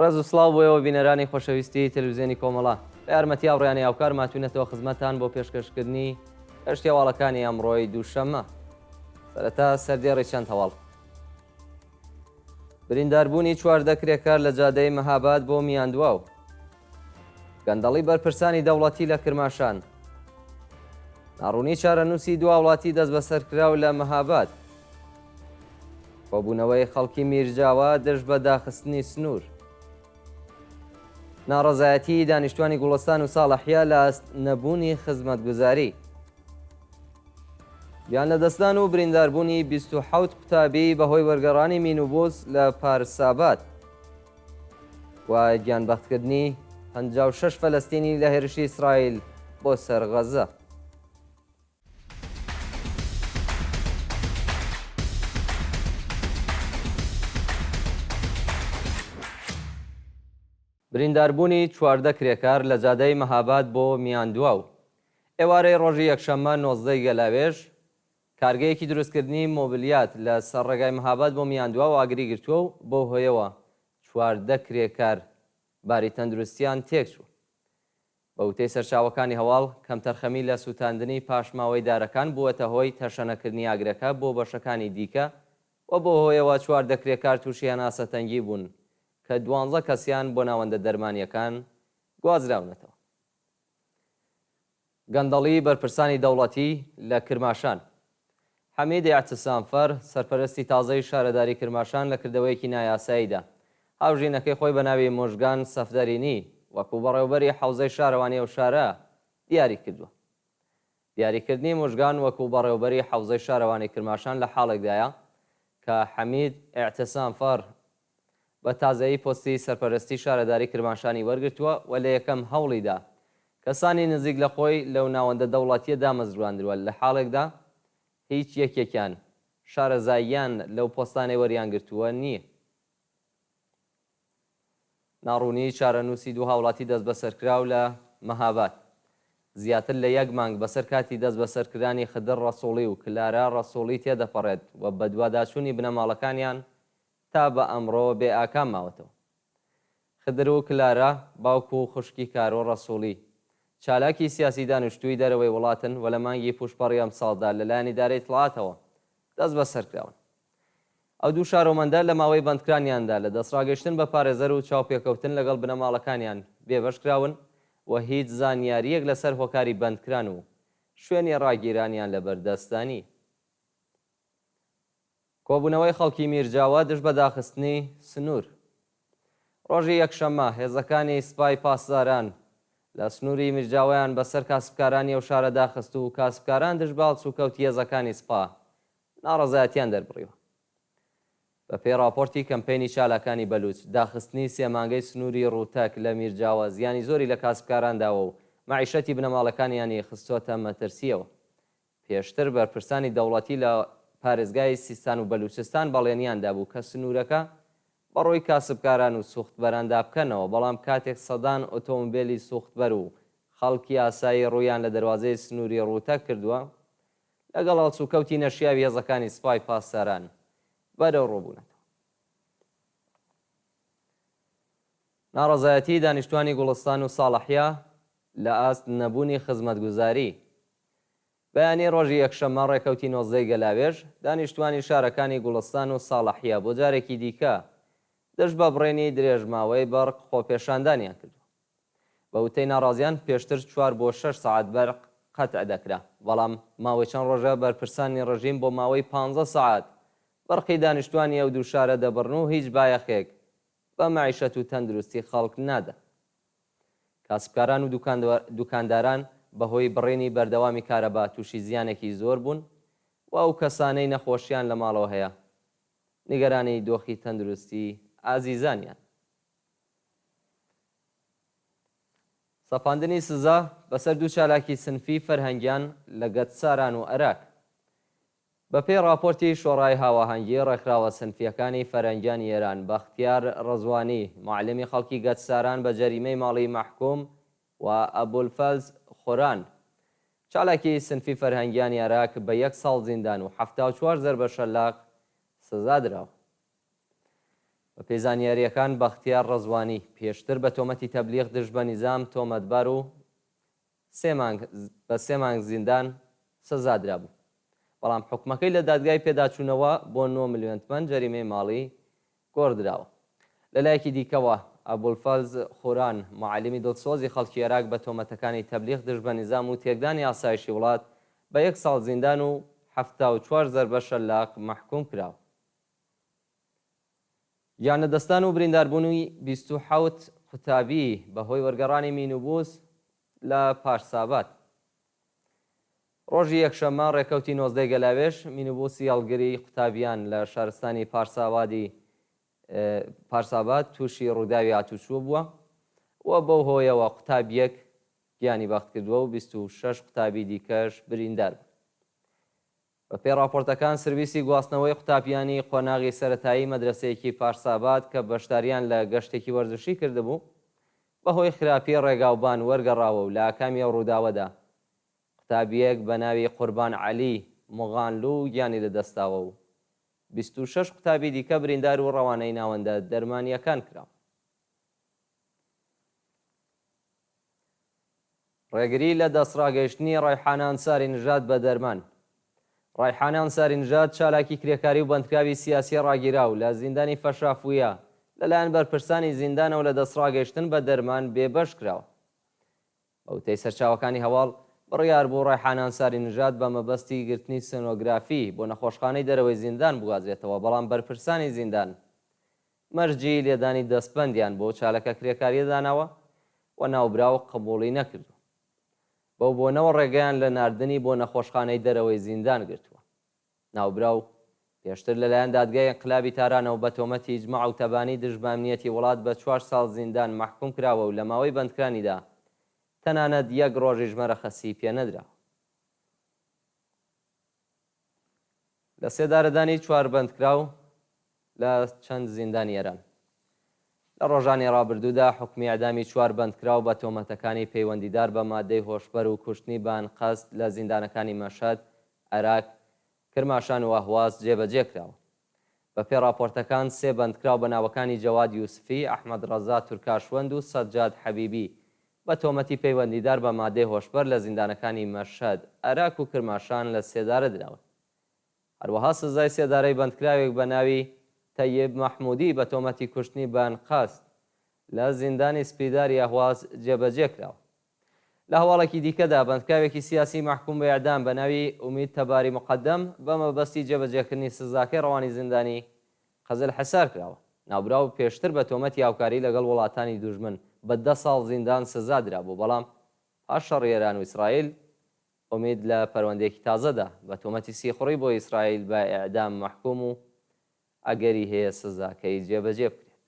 ڕێز و سڵاو بۆیەوە بینەرانی خۆشەویستی تەلەڤیزیۆنی کۆمەڵا بە یارمەتی ئاڕۆیانی هاوکار ماتوینەتەوە خزمەتان بۆ پێشکەشکردنی هەشتی هەواڵەکانی ئەمڕۆی دووشەممە. سەرەتا سەردێڕی چەند هەواڵ. برینداربوونی چواردە کرێکار لە جادەی مەهاباد بۆ میاندواو. گەندەڵی بەرپرسانی دەوڵەتی لە کرماشان. ناڕوونی چارەنووسی دو وڵاتی دەست بەسەرکراو لە مەهاباد. کۆبوونەوەی خەڵکی میرجاوە دژ بە داخستنی سنوور. ناڕەزایەتی دانیشتوانی گوڵستان و ساڵەحیا لە نەبوونی خزمەتگوزاری. بیان لە دەستدان و برینداربوونی 27 قوتابی بەهۆی وەرگەڕانی مینوبوس لە پارساباد و گیانبەختکردنی 56 فەلەستینی لە هێرشی ئیسرائیل بۆ سەر غەزە. برینداربوونی چواردە کرێکار لە جادەی مەهاباد بۆ میاندواو. ئێوارەی ڕۆژی یەکشەممە 19 گەلاوێژ کارگەیەکی دروستکردنی مۆبیلیات لە سەرڕێگای مەهاباد بۆ میاندواو ئاگری گرتووە و بۆ هۆیەوە چواردە کرێکار باری تەندروستیان تێکچوو. بە وتەی سەرچاوەکانی هەواڵ کەم تەرخەمی لە سووتاندنی پاشماوەی دارەکان بووەتە هۆی تەشەنەکردنی ئاگرەکە بۆ بەشەکانی دیکە و بۆ هۆیەوە چواردە کرێکار تووشی هەناسەتەنگی بوون کە 12 کەسیان بۆ ناوەندە دەرمانیەکان گوازراونەتەوە. گەندەڵی بەرپرسانی دەوڵەتی لە کرماشان. حەمید ئیعتسامفەر سەرپەرستی تازەی شارەداری کرماشان لە کردەوەیەکی نایاساییدا هاوژینەکەی خۆی بە ناوی مۆژگان سەفدەرینی وەکو بەڕێوەبەری حەوزەی شارەوانی ئەو شارە دیاری کردووە. دیاریکردنی مۆژگان وەکو بەڕێوەبەری حەوزەی شارەوانی کرماشان لە حاڵێکدایە کە حەمید ئیعتسامفەر بە تازایی پۆستی سەرپەرستی شارەداری کرماشانی وەرگرتووە و لە یەکەم هەوڵیدا کەسانی نزیک لە خۆی لەو ناوەندە دەوڵەتیە دامەزراندووە لە حاڵێکدا هیچ یەکێکیان شارەزاییان لەو پۆستانەی وەریان گرتووە نییە. ناڕوونی چارەنووسی دوو هاوڵاتی دەست بەسەرکراو لە مەهاباد. زیاتر لە یەک مانگ بەسەر کاتی دەست بەسەرکردانی خدر ڕەسوڵی و کلارە ڕەسوڵی تێدەپەڕێت و بە دوواداچوونی بنەماڵەکانیان تا بە ئەمڕۆ بێ ئاکام ماوەتەوە. خدر و کلارە باوکو و خوشکی کارۆ ڕەسوڵی چالاکی سیاسی دانیشتووی دەرەوەی وڵاتن و لە مانگی پوشپەڕی ئەم ساڵدا لەلایەنی دارەی دڵاتەوە دەست بەسەرکراون. ئەو دوو شارۆمەندە لە ماوەی بەندکرانیاندا لە دەستڕاگەشتن بە پارێزەر و چاوپێکەوتن لەگەڵ بنەماڵەکانیان بێبەشکراون و هیچ زانیاریەک لەسەر هۆکاری بەندکران و شوێنی ڕاگیرانیان لە بەردەستانی. کۆبوونەوەی خەڵکی میرجاوە دژ بە داخستنی سنوور. ڕۆژی یەکشەممە هێزەکانی سپای پاسداران لە سنووری میرجاوەیان بەسەر کاسبکارانی ئەو شارە داخست و کاسبکاران دژ باڵچ و کەوتی هێزەکانی سپا ناڕەزایەتیان دەربڕیوە. بە پێی راپۆرتی کەمپینی چالاکانی بەلوچ داخستنی سێمانگەی سنووری ڕووتەک لە میرجاوە زیانی زۆری لە کاسبکارانداوە و مەعیشەتی بنەماڵەکانیانی خستۆتە مەترسیەوە. پێشتر بەرپرسانی دەوڵەتی لە پارێزگای سیستان و بەلوچستان بەڵێنیاندا بوو کە سنوورەکە بەڕۆی کاسبکاران و سوختبەراندا بکەنەوە، بەڵام کاتێک سەدان ئۆتۆمبیلی سوختبەر و خەڵکی ئاسایی ڕوویان لە دەواازەی سنووری ڕووتەک کردووە لەگەڵ هەڵسوکەوتی نەشیاوی هێزەکانی سپای پاسداران بەرەو ڕۆبوونەتەوە. ناڕەزایەتی دانیشتوانی گوڵستان و ساڵەحیا لە ئاست نەبوونی خزمەتگوزاری. بەیانی ڕۆژی یەکشەممە ڕێکەوتی 19 گەلاوێژ دانیشتوانی شارەکانی گوڵستان و ساڵەحیا بۆ جارێکی دیکە دەست بە بڕێنی درێژماوەی بەرق خۆپێشاندانیان کردو. بە وتەی ناڕازیان پێشتر 4 بۆ 6 سەعات بەرق قەتع دەکرا، بەڵام ماوەی چەند ڕۆژە بەرپرسانی ڕژیم بۆ ماوەی 15 سەعات بەرقی دانیشتوانی ئەو دوو شارە دەبڕن و هیچ بایەخێک بە مەعیشەت و تەندروستی خەڵک نادا. کاسبکاران و دوکانداران بەهۆی بڕێنی بەردەوامی کارەبا تووشی زیانێکی زۆر بوون و ئەو کەسانەی نەخۆشیان لە ماڵەوە هەیە نیگەرانی دۆخی تەندروستی ئازیزانیان. سەپاندنی سزا بەسەر دوو چالاکی سنفی فەرهەنگیان لە گەتساران و عێراق. بە پێی راپۆرتی شۆڕای هاوەهەنگی ڕێکخراوە سنفیەکانی فەرهەنگیانی ئێران، بەختیار ڕەزوانی معلمی خەڵکی گەتساران بە جەریمەی ماڵی مەحکوم و ئەبولفەز خۆران چالاکی سنفی فەرهەنگیانی عێراق بە 1 ساڵ زیندان و 74 زەربە شەلاق سزا دراوە. بە پێزانیاریەکان بەختیار ڕەزوانی پێشتر بە تۆمەتی تەبلیغ دژ بە نیزام تۆمەتبار و بە 3 مانگ زیندان سزادرا بوو. بەڵام حکومەکەی لە دادگای پێداچوونەوە بۆ 9 ملیۆن تمەن جەریمەی ماڵی گۆڕدراوە. لەلایەکی دیکەوە ئەبولفەز خوران معالمی دڵسۆزی خەڵکی عێراق بە تۆمەتەکانی تەبلیغ دژ بە نیزام و تێکدانی ئاسایشی وڵات بە 1 ساڵ زیندان و 74 زەربە شەلاق محکوم کراوە. یانەدەستان و برینداربوونی 27 قوتابی بەهۆی وەرگەڕانی مینوبوس لە پارسابات. ڕۆژی یەکشەممە ڕێکەوتی 19 گەلاوێش مینوبوسی هەڵگری قوتابیان لە شارستانی پارسابات تووشی ڕووداوی هاتوچوو بووە و بەو هۆیەوە قوتابیەک گیانی بەخت کردووە و 26 قوتابی دیکەش بریندار بوو. بە پێی راپۆرتەکان سرویسی گواستنەوەی قوتابیانی قۆناغی سەرەتایی مەدرسەیەکی پارسابات کە بەشداریان لە گەشتێکی وەرزشی کردبوو بەهۆی خراپی ڕێگاوبان وەرگەڕاوە و لە ئاکامی ئەو ڕووداوەدا قوتابیەک بە ناوی قوربان عەلی مغانلو گیانی لەدەستاوە و 26 قوتابی دیکە بریندار و ڕەوانەی ناوەندە دەرمانیەکان کراوە. ڕێگری لە دەستڕاگەیشتنی ڕایحانە ئەنساری نژاد بە دەرمان. ڕایحانە ئەنساری نژاد چالاکی کرێکاری و بەندکراوی سیاسی ڕاگیرا و لە زیندانی فەشافویە لەلایەن بەرپرسانی زیندانە و لە دەستڕاگەیشتن بە دەرمان بێبەش کراوە. بەوتەی سەرچاوەکانی هەواڵ بڕیار بوو ڕایحانە ئەنساری نژاد بە مەبەستی گرتنی سنۆگرافی بۆ نەخۆشخانەی دەرەوەی زیندان بگوازرێتەوە، بەڵام بەرپرسانی زیندان مەرجی لێدانی دەستبەندیان بۆ چالەکە کرێکاریە داناوە و ناوبراو قبوڵی نەکردو. بەو بۆنەوە ڕێگەیان لە ناردنی بۆ نەخۆشخانەی دەرەوەی زیندان گرتووە. ناوبراو پێشتر لەلایەن دادگای ئینقلابی تارانەوە بە تۆمەتی ئیجماع و تەبانی دژ بە ئەمنیەتی وڵات بە 4 ساڵ زیندان محکوم کراوە و لە ماوەی بەندکرانیدا تەنانەت 1 ڕۆژی ژمارە خەسی پێ نەدراوە. لە سێدارەدانی 4 بەندکراو لە چەند زیندانی ئێران. لە ڕۆژانی ڕابردوودا حکمی ئەعدامی 4 بەندکراو بە تۆمەتەکانی پەیوەندیدار بە مادەی هۆشبەر و کوشتنی بانقەست لە زیندانەکانی مەشهەد، عێراق، کرماشان و ئەهواز جێبەجێ کراوە. بە پێی راپۆرتەکان 3 بەندکراو بە ناوەکانی جەواد یوسفی، ئەحمەد ڕەزا تورکاشوەند و سەجاد حەبیبی بە تۆمەتی پەیوەندیدار بە مادەی هۆشبەر لە زیندانەکانی مەشهەد، عێراق و کرماشان لە سێدارە دراون. هەروەها سزای سێدارەی بەندکراوێک بە ناوی تەیب مەحموودی بە تۆمەتی کوشتنی بانقەست لە زیندانی سپیداری ئەهواز جێبەجێ کراوە. لە هەواڵێکی دیکەدا بەندکراوێکی سیاسی محکوم بە ئیعدام بە ناوی ئومید تەباری مقەدەم بە مەبەستی جێبەجێکردنی سزاکەی ڕەوانی زیندانی قەزل حەسار کراوە. ناوبراو پێشتر بە تۆمەتی هاوکاری لەگەڵ وڵاتانی دوژمن بە 10 ساڵ زیندان سزا درابوو، بەڵام پاش شەڕی ئێران و ئیسرائیل ئومید لە پەروەندەیەکی تازەدا بە تۆمەتی سیخڕی بۆ ئیسرائیل بە ئیعدام محکوم و ئەگەری هەیە سزاکەی جێبەجێ بکرێت.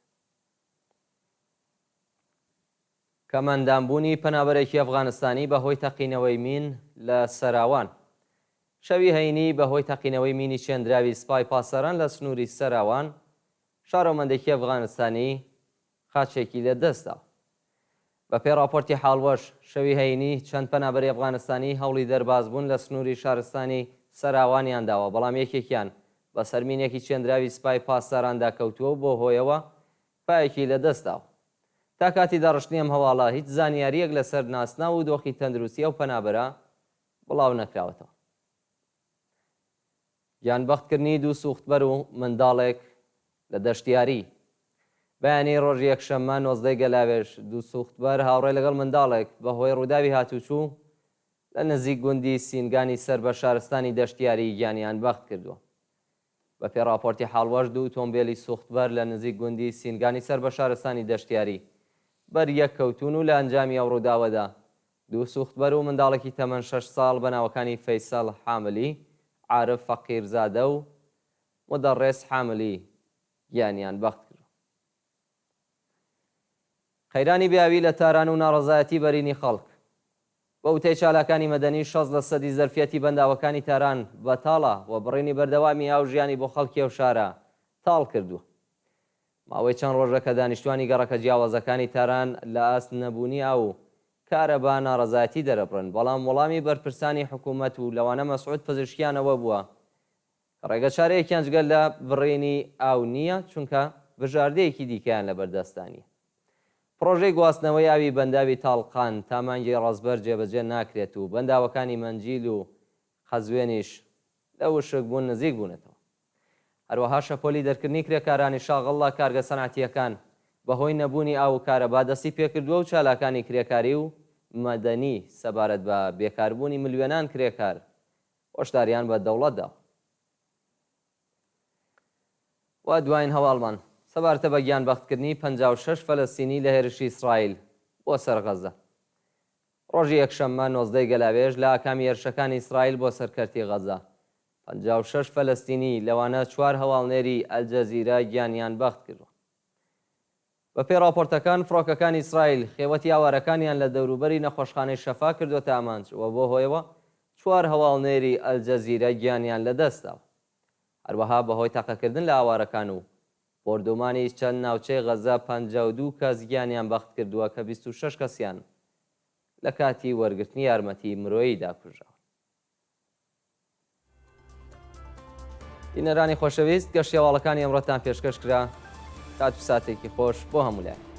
کەمەندانبوونی پەنابەرێکی ئەفغانستانی بەهۆی تەقینەوەی مین لە سەراوان. شەوی هەینی بەهۆی تەقینەوەی مینی چێندراوی سپای پاسەران لە سنووری سەراوان شارۆمەندێکی ئەفغانستانی خاچێکی لە دەستدا. بە پێی راپۆرتی حاڵوەش شەوی هەینی چەند پەنابەری ئەفغانستانی هەوڵی دەربازبوون لە سنووری شارستانی سەراوانیان داوە، بەڵام یەکێکیان بە سەرمینێکی چێندراوی سپای پاسەراندا کەوتووە و بۆ هۆیەوە پایەکی لە دەستداوە. تا کاتی داڕشتنی ئەم هەواڵە هیچ زانیاریەک لەسەر ناسنا و دۆخی تەندروستی ئەو پەنابەرە بڵاو نەکراوەتەوە. گیانبەختکردنی 2 سوختبەر و منداڵێک لە دەشتیاری. بەیانی ڕۆژی یەکشەممە 19 گەلاوێژ 2 سوختبەر هاوڕێ لەگەڵ منداڵێک بەهۆی ڕووداوی هاتوچوو لە نزیک گوندی سینگانی سەر بە شارستانی دەشتیاری گیانیان بەخت کردووە. بە پێی راپۆرتی حاڵوەش 2 ئۆتۆمبیلی سوختبەر لە نزیک گوندی سینگانی سەر بە شارستانی دەشتیاری بەریەک کەوتون و لە ئەنجامی ئەو ڕووداوەدا 2 سوختبەر و منداڵێکی تەمەن 6 ساڵ بە ناوەکانی فەیسەڵ حاملی، عارف فەقیرزادە و مدەڕێس حاملی گیانیان بەخت کرد. خەیرانی بیاوی لە تاران و ناڕەزایەتی بەرینی خەڵک. بە وتەی چالاکانی مەدەنی 60% زەرفەتی بەنداوەکانی تاران بەتاڵە و بڕینی بەردەوامی ئاو ژیانی بۆ خەڵکی ئەو شارە تاڵ کردووە. ماوەی چەند ڕۆژە کە دانیشتوانی گەڕەکە جیاوازەکانی تاران لە ئاست نەبوونی ئاو کارەبا ناڕەزایەتی دەرەبڕن، بەڵام وەڵامی بەرپرسانی حکوومەت و لەوانە مەسعود پزیشکیانەوە بووە ڕێگە چارەیەکیان جگەل لە بڕینی ئاو نییە، چونکە بژاردەیەکی دیکەیان لە بەردەستانی. پرۆژەی گواستنەوەی ئاوی بەنداوی تاڵقان تا مانگی ڕازبەر جێبەجێ ناکرێت و بەنداوەکانی مەنجیل و خەزوێنیش لە وشک بوون نزیک بوونەتەوە. هەروەها شەپۆلی دەرکردنی کرێکارانی شاغڵ لە کارگە سەنعەتیەکان بەهۆی نەبوونی ئاو و کارەبا دەستی پێکردووە و چالاکانی کرێکاری و مەدەنی سەبارەت بە بێکاربوونی ملیۆنان کرێکار هۆشداریان بە دەوڵەتدا. و دوایین هەواڵمان سەبارەتە بە گیانبەختکردنی 56 فەلەستینی لە هێرشی ئیسرائیل بۆ سەر غەزە. ڕۆژی یەکشەممە 19 گەلاوێژ لە ئاکامی هێرشەکانی ئیسرائیل بۆ سەرکەرتی غەزە. 56 فەلەستینی لەوانە 4 هەواڵنێری ئەلجەزیرە گیانیان بەخت کردووە. بەپێی راپۆرتەکان فڕۆکەکانی ئیسرائیل خێوەتی ئاوارەکانیان لە دەوروبەری نەخۆشخانەی شەفا کردوتە ئامانج و بۆ هۆیەوە 4 هەواڵنێری ئەلجەزیرە گیانیان لەدەستداوە. هەروەها بەهۆی تاقەکردن لە ئاوارەکان و بردومانی چەند ناوچەی غەزە 52 کەس گیانیان بەخت کردووە کە 26 کەسیان لە کاتی وەرگرتنی یارمەتی مرۆییدا کوژراوە. بینەرانی خۆشەویست گەشتی هەواڵەکانی ئەمڕۆتان پێشکەش کرا. کات و ساتێکی خۆش بۆ هەموو لایەن.